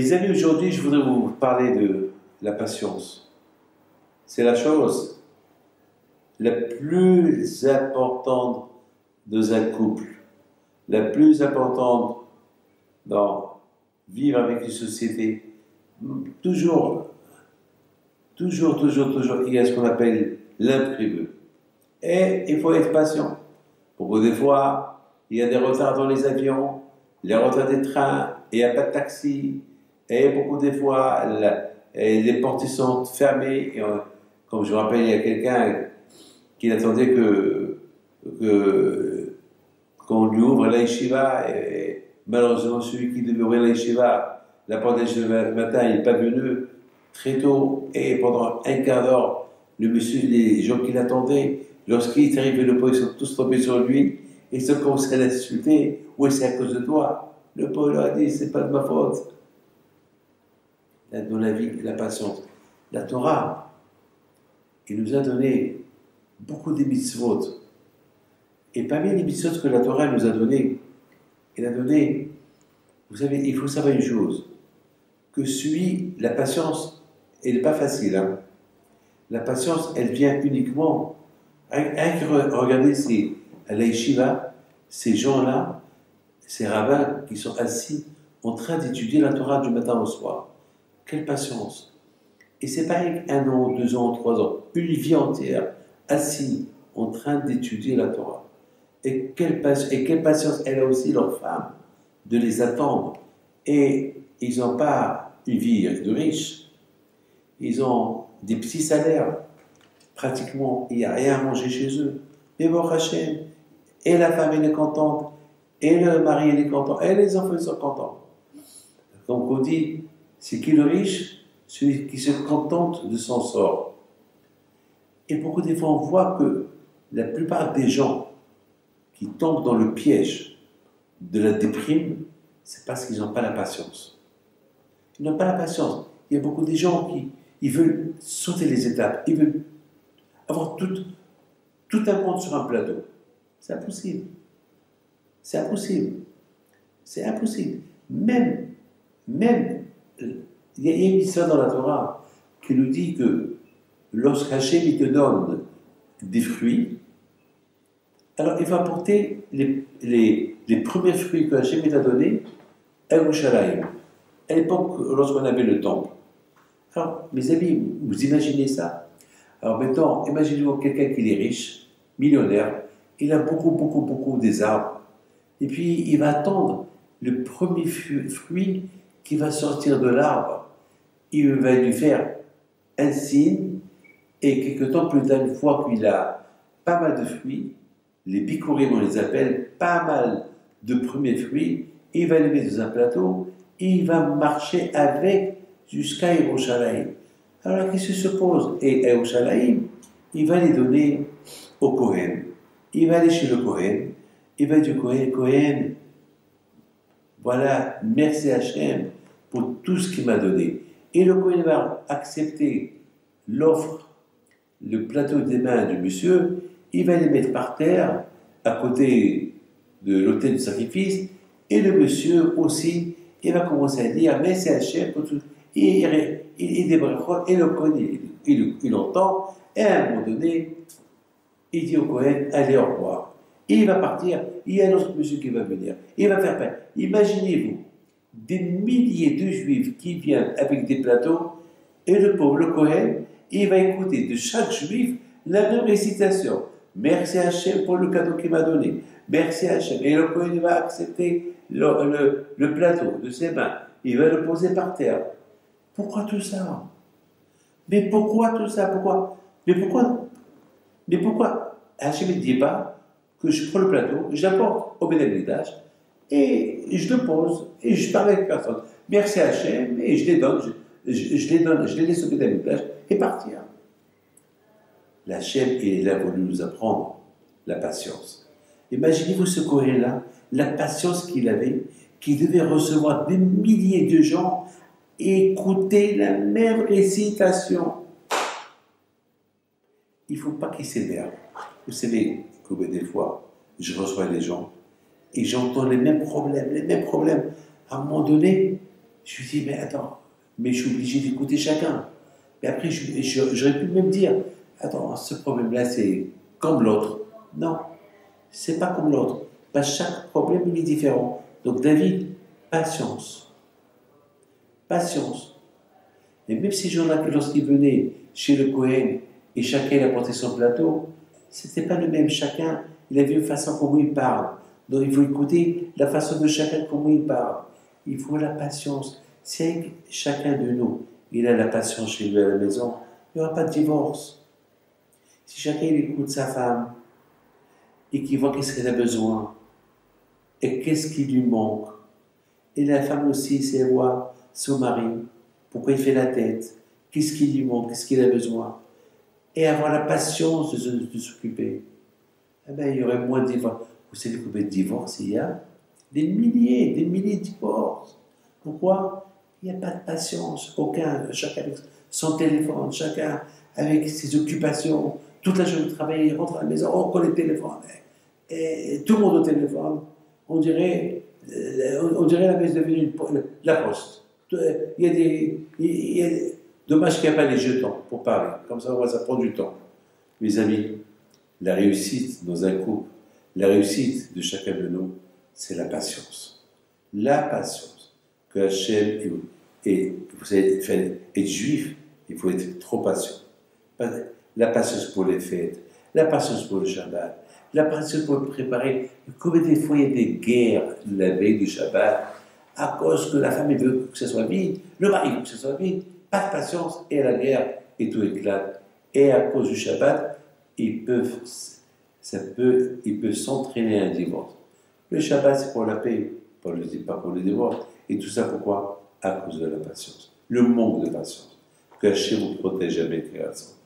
Mes amis, aujourd'hui, je voudrais vous parler de la patience. C'est la chose la plus importante dans un couple, la plus importante dans vivre avec une société. Toujours, il y a ce qu'on appelle l'imprévu. Et il faut être patient. Beaucoup des fois, il y a des retards dans les avions, les retards des trains, il n'y a pas de taxi, et beaucoup des fois, les portes sont fermées. Et comme je me rappelle, il y a quelqu'un qui attendait qu'on lui ouvre la yeshiva, et malheureusement, celui qui devait ouvrir la yeshiva, la porte de la yeshiva le matin, il n'est pas venu très tôt, et pendant un quart d'heure, le monsieur, les gens qui l'attendaient, lorsqu'il est arrivé le pauvre, ils sont tous tombés sur lui, et ils ont commencé à l'insulter. Oui, c'est à cause de toi. Le pauvre leur a dit, c'est pas de ma faute. Dans la vie, la patience. La Torah, il nous a donné beaucoup de mitzvot. Et parmi les mitzvot que la Torah nous a donné, elle a donné, vous savez, il faut savoir une chose, que la patience, elle n'est pas facile. Hein. La patience, elle vient uniquement. Regardez, à la yeshiva, ces gens-là, ces rabbins qui sont assis en train d'étudier la Torah du matin au soir. Quelle patience! Et c'est pas 1 an, 2 ans, 3 ans, une vie entière, assis en train d'étudier la Torah. Et quelle patience elle a aussi leur femme de les attendre. Et ils n'ont pas une vie de riche, ils ont des petits salaires. Pratiquement, il n'y a rien à manger chez eux. Mais bon, Hachem, et la femme elle est contente, et le mari il est content, et les enfants ils sont contents. Donc on dit, c'est qui le riche? Celui qui se contente de son sort. Et beaucoup des fois on voit que la plupart des gens qui tombent dans le piège de la déprime, c'est parce qu'ils n'ont pas la patience. Ils n'ont pas la patience. Il y a beaucoup de gens qui ils veulent sauter les étapes, ils veulent avoir tout un monde sur un plateau. C'est impossible. C'est impossible. C'est impossible. Même, il y a une histoire dans la Torah qui nous dit que lorsqu'Hachem il te donne des fruits, alors il va apporter les premiers fruits que Hachem t'a donnés à Yerushalayim, à l'époque lorsqu'on avait le temple. Alors, mes amis, vous imaginez ça? Alors maintenant, imaginez-vous quelqu'un qui est riche, millionnaire, il a beaucoup des arbres, et puis il va attendre le premier fruit qui va sortir de l'arbre. Il va lui faire un signe, et quelque temps plus tard, une fois qu'il a pas mal de fruits, les bikurim on les appelle, pas mal de premiers fruits, il va les mettre dans un plateau, et il va marcher avec jusqu'à Yerushalayim. Alors, qu'est-ce qui se pose? Et à Yerushalayim, il va les donner au Kohen. Il va aller chez le Kohen. Il va dire Kohen, voilà, merci Hachem pour tout ce qu'il m'a donné. Et le Kohen va accepter l'offre, le plateau des mains du monsieur. Il va les mettre par terre, à côté de l'autel du sacrifice. Et le monsieur aussi, il va commencer à dire merci Hachem pour tout. Il débarque, et le Kohen, il entend, et à un moment donné, il dit au Kohen, allez, au revoir. Et il va partir, il y a un autre monsieur qui va venir, il va faire paix. Imaginez-vous, des milliers de juifs qui viennent avec des plateaux, et le pauvre, le Kohen, il va écouter de chaque juif la même récitation. Merci Hachem pour le cadeau qu'il m'a donné. Merci Hachem. Et le Kohen va accepter le plateau de ses mains, il va le poser par terre. Pourquoi tout ça? Mais pourquoi tout ça? Mais pourquoi Hachem ne dit pas que je prends le plateau, j'apporte au Bénédictage et je le pose et je parle avec personne. Merci Hachem et je les donne, je les laisse au Bénédictage et partir. Hachem, il a voulu nous apprendre la patience. Imaginez-vous ce Kohen-là, la patience qu'il avait, qui devait recevoir des milliers de gens écouter la même récitation. Il ne faut pas qu'ils s'énervent. Vous savez, combien des fois, je reçois les gens et j'entends les mêmes problèmes. À un moment donné, Je lui dis, mais attends, mais je suis obligé d'écouter chacun. Mais après, j'aurais pu même dire, attends, ce problème-là, c'est comme l'autre. Non, c'est pas comme l'autre. Parce que chaque problème, il est différent. Donc, David, patience. Patience. Et même ces gens-là, lorsqu'ils venaient chez le Cohen et chacun il apportait son plateau, c'était pas le même. Chacun, il avait une façon comment il parle. Donc, il faut écouter la façon de chacun comment il parle. Il faut la patience. Si chacun de nous, il a la patience chez lui à la maison, il n'y aura pas de divorce. Si chacun il écoute sa femme et qu'il voit qu'est-ce qu'elle a besoin et qu'est-ce qui lui manque, et la femme aussi, si elle voit son mari, pourquoi il fait la tête, qu'est-ce qui lui manque, qu'est-ce qu'il a besoin, et avoir la patience de s'occuper, eh bien, il y aurait moins de divorces. Vous savez combien de divorces il y a? Des milliers de divorces. Pourquoi? Il n'y a pas de patience. Chacun avec son téléphone, chacun avec ses occupations. Toute la journée de travail, il rentre à la maison, on connaît le téléphone. Et tout le monde au téléphone. On dirait la maison est devenue la poste. Dommage qu'il n'y a pas les jetons pour parler. Comme ça prend du temps. Mes amis, la réussite dans un couple, la réussite de chacun de nous, c'est la patience. La patience. Que Hachem, et vous savez, être juif, il faut être trop patient. La patience pour les fêtes, la patience pour le Shabbat, la patience pour préparer. Combien de fois il y a des guerres la veille du Shabbat à cause que la femme veut que ce soit vite, le mari veut que ce soit vite, pas de patience, et la guerre, et tout éclate. Et à cause du Shabbat, ils peuvent s'entraîner à un divorce. Le Shabbat, c'est pour la paix, pas pour le divorce. Et tout ça pourquoi? À cause de la patience. Le manque de patience. Que Hachem vous protège avec les raisons.